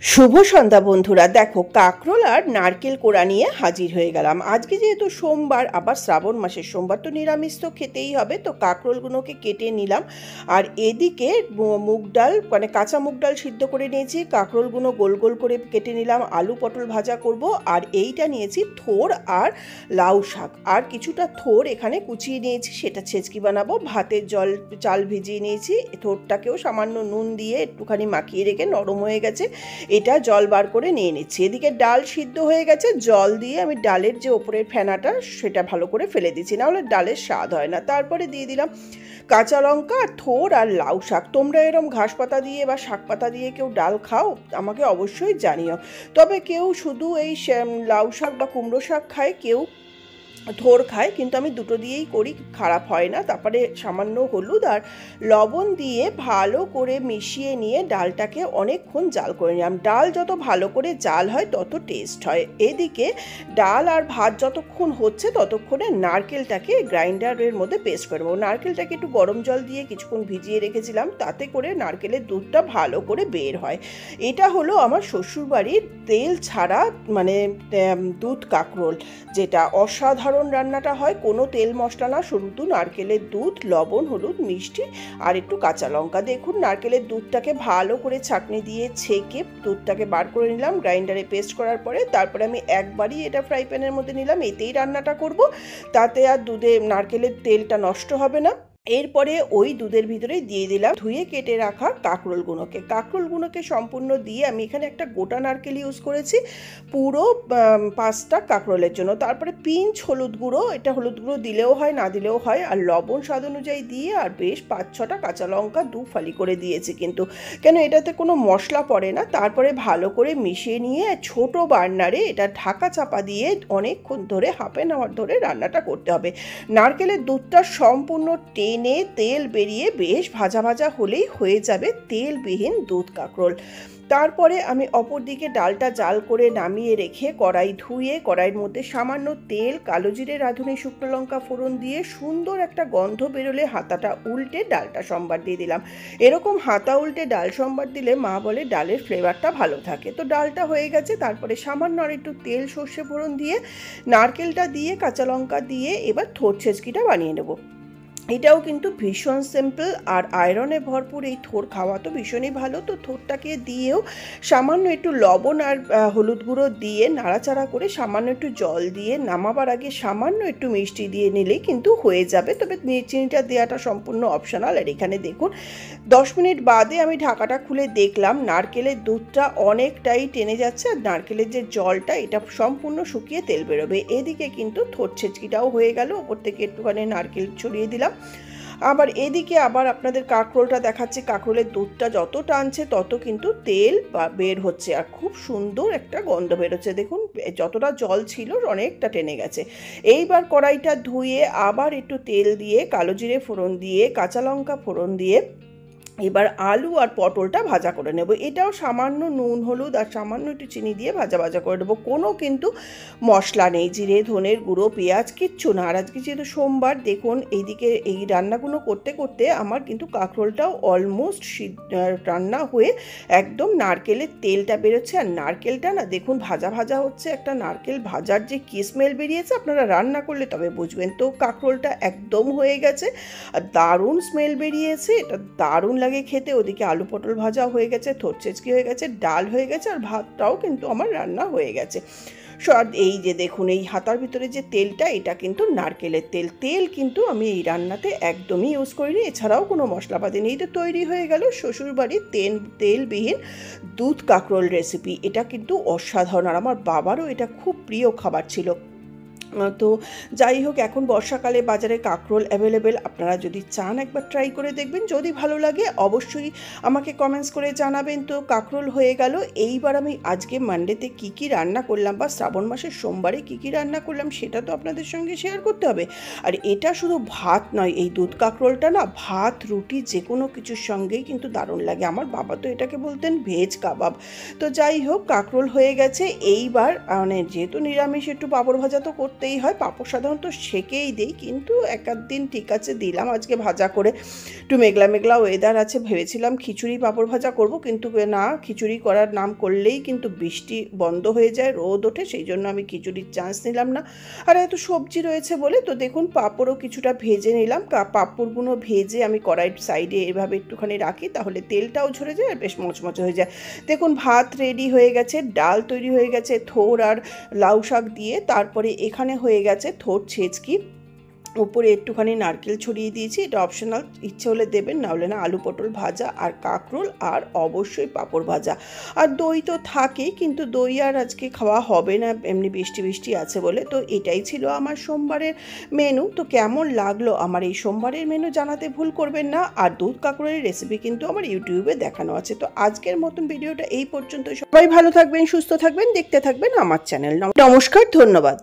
শুভ সন্ধ্যা বন্ধুরা। দেখো, কাঁকরোল আর নারকেল কোড়া নিয়ে হাজির হয়ে গেলাম। আজকে যেহেতু সোমবার, আবার শ্রাবণ মাসের সোমবার, তো নিরামিষ তো খেতেই হবে। তো কাঁকরোলগুলোকে কেটে নিলাম। আর এদিকে মুগ ডাল, মানে কাঁচা মুগ ডাল সিদ্ধ করে নিয়েছি। কাঁকরোলগুলো গোল গোল করে কেটে নিলাম। আলু পটল ভাজা করব। আর এইটা নিয়েছি থোর আর লাউ শাক। আর কিছুটা থোর এখানে কুচিয়ে নিয়েছি, সেটা ছেচকি বানাবো। ভাতের চাল ভিজিয়ে নিয়েছি। থোরটাকেও সামান্য নুন দিয়ে একটুখানি মাখিয়ে রেখে নরম হয়ে গেছে, এটা জল বার করে নিয়ে নিচ্ছি। এদিকে ডাল সিদ্ধ হয়ে গেছে, জল দিয়ে আমি ডালের যে ওপরের ফেনাটা সেটা ভালো করে ফেলে দিচ্ছি, নাহলে ডালের স্বাদ হয় না। তারপরে দিয়ে দিলাম কাঁচা লঙ্কা, থোর আর লাউ শাক। তোমরা এরম ঘাস পাতা দিয়ে বা শাক পাতা দিয়ে কেউ ডাল খাও? আমাকে অবশ্যই জানিও। তবে কেউ শুধু এই লাউ শাক বা কুমড়ো শাক খায়, কেউ থোর খায়, কিন্তু আমি দুটো দিয়েই করি, খারাপ হয় না। তারপরে সামান্য হলুদ আর লবণ দিয়ে ভালো করে মিশিয়ে নিয়ে ডালটাকে অনেকক্ষণ জাল করে নিলাম। ডাল যত ভালো করে জাল হয় তত টেস্ট হয়। এদিকে ডাল আর ভাত যতক্ষণ হচ্ছে ততক্ষণে নারকেলটাকে গ্রাইন্ডারের মধ্যে পেস্ট করে নেবো। নারকেলটাকে একটু গরম জল দিয়ে কিছুক্ষণ ভিজিয়ে রেখেছিলাম, তাতে করে নারকেলের দুধটা ভালো করে বের হয়। এটা হলো আমার শ্বশুরবাড়ির তেল ছাড়া মানে দুধ কাঁকরোল, যেটা অসাধারণ রান্নাটা হয়। কোনো তেল মশলা না, শুধু নারকেলের দুধ, লবণ, হলুদ, মিষ্টি আর একটু কাঁচা লঙ্কা। দেখুন, নারকেলের দুধটাকে ভালো করে ছাঁকনি দিয়ে ছেঁকে দুধটাকে বার করে নিলাম গ্রাইন্ডারে পেস্ট করার পরে। তারপরে আমি একবারই এটা ফ্রাই প্যানের মধ্যে নিলাম, এতেই রান্নাটা করব, তাতে আর নারকেলের তেলটা নষ্ট হবে না। এরপরে ওই দুধের ভিতরে দিয়ে দিলাম ধুয়ে কেটে রাখা কাঁকরোলগুলোকে সম্পূর্ণ দিয়ে আমি এখানে একটা গোটা নারকেল ইউজ করেছি পুরো 5টা কাঁকরোলের জন্য। তারপরে পিঞ্চ হলুদ গুঁড়ো, এটা হলুদ গুঁড়ো দিলেও হয়, না দিলেও হয়, আর লবণ স্বাদ অনুযায়ী দিয়ে, আর বেশ 5-6টা কাঁচা লঙ্কা 2 ফালি করে দিয়েছি, কিন্তু কেন এটাতে কোনো মশলা পড়ে না। তারপরে ভালো করে মিশিয়ে নিয়ে ছোট বার্নারে এটা ঢাকা চাপা দিয়ে অনেকক্ষণ ধরে, হাফ অ্যান আওয়ার ধরে রান্নাটা করতে হবে। নারকেলের দুধটা সম্পূর্ণ টেনে তেল বেরিয়ে বেশ ভাজা ভাজা হলেই হয়ে যাবে তেলবিহীন দুধ কাঁকরোল। তারপরে আমি অপর দিকে ডালটা জাল করে নামিয়ে রেখে কড়াই ধুয়ে কড়াইয়ের মধ্যে সামান্য তেল, কালো জিরে, রাঁধুনি শুকনো লঙ্কা ফোড়ন দিয়ে সুন্দর একটা গন্ধ বেরোলে হাতাটা উল্টে ডালটা সম্বার দিয়ে দিলাম। এরকম হাতা উল্টে ডাল সম্বার দিলে মা বলে ডালের ফ্লেভারটা ভালো থাকে। তো ডালটা হয়ে গেছে, তারপরে সামান্য আর একটু তেল, সর্ষে ফোড়ন দিয়ে নারকেলটা দিয়ে কাঁচা লঙ্কা দিয়ে এবার থোর ছেঁচকিটা বানিয়ে নেব। এটাও কিন্তু ভীষণ সিম্পল, আর আয়রনে ভরপুর। এই থোর খাওয়া তো ভীষণই ভালো। তো থোরটাকে দিয়েও সামান্য একটু লবণ আর হলুদ গুঁড়ো দিয়ে নাড়াচাড়া করে সামান্য একটু জল দিয়ে নামাবার আগে সামান্য একটু মিষ্টি দিয়ে নিলেই কিন্তু হয়ে যাবে। তবে চিনিটা দেওয়াটা সম্পূর্ণ অপশনাল। আর এখানে দেখুন 10 মিনিট বাদে আমি ঢাকাটা খুলে দেখলাম নারকেলের দুধটা অনেকটাই টেনে যাচ্ছে, আর নারকেলের যে জলটা এটা সম্পূর্ণ শুকিয়ে তেল বেরোবে। এদিকে কিন্তু থোর ছেঁচকিটাও হয়ে গেল, ওপর থেকে একটুখানি নারকেল ছড়িয়ে দিলাম। আবার এদিকে আবার আপনাদের কাঁকরোলটা দেখাচ্ছে। কাঁকরোলের দুধটা যত টানছে তত কিন্তু তেল বের হচ্ছে, আর খুব সুন্দর একটা গন্ধ বেরোচ্ছে। দেখুন, যতটা জল ছিল অনেকটা টেনে গেছে। এইবার কড়াইটা ধুয়ে আবার একটু তেল দিয়ে, কালো জিরে ফোড়ন দিয়ে, কাঁচা লঙ্কা ফোড়ন দিয়ে এবার আলু আর পটলটা ভাজা করে নেব। এটাও সামান্য নুন, হলুদ আর সামান্য একটু চিনি দিয়ে ভাজা ভাজা করে নেবো। কোনো কিন্তু মশলা নেই, জিরে, ধনের গুঁড়ো, পেঁয়াজ, কিচ্ছু না। আর আজকে যেহেতু সোমবার, দেখুন এইদিকে এই রান্নাগুলো করতে করতে আমার কিন্তু কাঁকরোলটাও অলমোস্ট রান্না হয়ে একদম নারকেলের তেলটা বেরোচ্ছে। আর নারকেলটা না দেখুন ভাজা ভাজা হচ্ছে, একটা নারকেল ভাজার যে কি স্মেল বেরিয়েছে, আপনারা রান্না করলে তবে বুঝবেন। তো কাঁকরোলটা একদম হয়ে গেছে, আর দারুণ স্মেল বেরিয়েছে, এটা দারুণ লাগে খেতে। ওদিকে আলু পটল ভাজা হয়ে গেছে, থোর ছেঁচকি হয়ে গেছে, ডাল হয়ে গেছে, আর ভাতটাও কিন্তু আমার রান্না হয়ে গেছে। এই যে দেখুন, এই হাতার ভিতরে যে তেলটা, এটা কিন্তু নারকেলের তেল কিন্তু আমি এই রান্নাতে একদমই ইউজ করিনি, এছাড়াও কোনো মশলাপাতি নেই। তো তৈরি হয়ে গেল শ্বশুরবাড়ির তেলবিহীন দুধ কাঁকরোল রেসিপি। এটা কিন্তু অসাধারণ, আর আমার বাবারও এটা খুব প্রিয় খাবার ছিল। তো যাই হোক, এখন বর্ষাকালে বাজারে কাঁকরোল অ্যাভেলেবেল, আপনারা যদি চান একবার ট্রাই করে দেখবেন। যদি ভালো লাগে অবশ্যই আমাকে কমেন্টস করে জানাবেন। তো কাঁকরোল হয়ে গেল। এইবার আমি আজকে মানডেতে কী কী রান্না করলাম, বা শ্রাবণ মাসের সোমবারে কী কী রান্না করলাম, সেটা তো আপনাদের সঙ্গে শেয়ার করতে হবে। আর এটা শুধু ভাত নয়, এই দুধ কাঁকরোলটা না ভাত, রুটি, যে কোনো কিছুর সঙ্গেই কিন্তু দারুণ লাগে। আমার বাবা তো এটাকে বলতেন ভেজ কাবাব। তো যাই হোক, কাঁকরোল হয়ে গেছে। এইবার মানে যেহেতু নিরামিষ, একটু পাঁপড় ভাজা তো করতে করতেই হয়। পাঁপড় সাধারণত সেকেই দিই, কিন্তু এক আধ দিন ঠিক আছে দিলাম আজকে ভাজা করে। একটু মেঘলা মেঘলা ওয়েদার আছে, ভেবেছিলাম খিচুড়ি পাঁপড় ভাজা করব, কিন্তু না, খিচুড়ি করার নাম করলেই কিন্তু বৃষ্টি বন্ধ হয়ে যায়, রোদ ওঠে, সেই জন্য আমি খিচুড়ির চান্স নিলাম না। আর এত সবজি রয়েছে বলে তো দেখুন পাঁপড়ও কিছুটা ভেজে নিলাম। পাঁপড়গুলো ভেজে আমি কড়াইয়ের সাইডে এভাবে একটুখানি রাখি, তাহলে তেলটাও ঝরে যায় আর বেশ মচমচে হয়ে যায়। দেখুন ভাত রেডি হয়ে গেছে, ডাল তৈরি হয়ে গেছে থোর আর লাউ শাক দিয়ে, তারপরে এখানে হয়ে গেছে থোর ছেচকি, উপরে একটুখানি নারকেল ছড়িয়ে দিয়েছি, এটা অপশনাল, ইচ্ছে হলে দেবেন, না হলে না। আলু পটল ভাজা আর কাঁকরোল আর অবশ্যই পাঁপড় ভাজা। আর দই তো থাকেই, কিন্তু দই আর আজকে খাওয়া হবে না, এমনি বৃষ্টি বৃষ্টি আছে বলে। তো এটাই ছিল আমার সোমবারের মেনু। তো কেমন লাগলো আমার এই সোমবারের মেনু জানাতে ভুল করবেন না। আর দুধ কাঁকরোলের রেসিপি কিন্তু আমার ইউটিউবে দেখানো আছে। তো আজকের মতন ভিডিওটা এই পর্যন্ত। সবাই ভালো থাকবেন, সুস্থ থাকবেন, দেখতে থাকবেন আমার চ্যানেল। নমস্কার, ধন্যবাদ।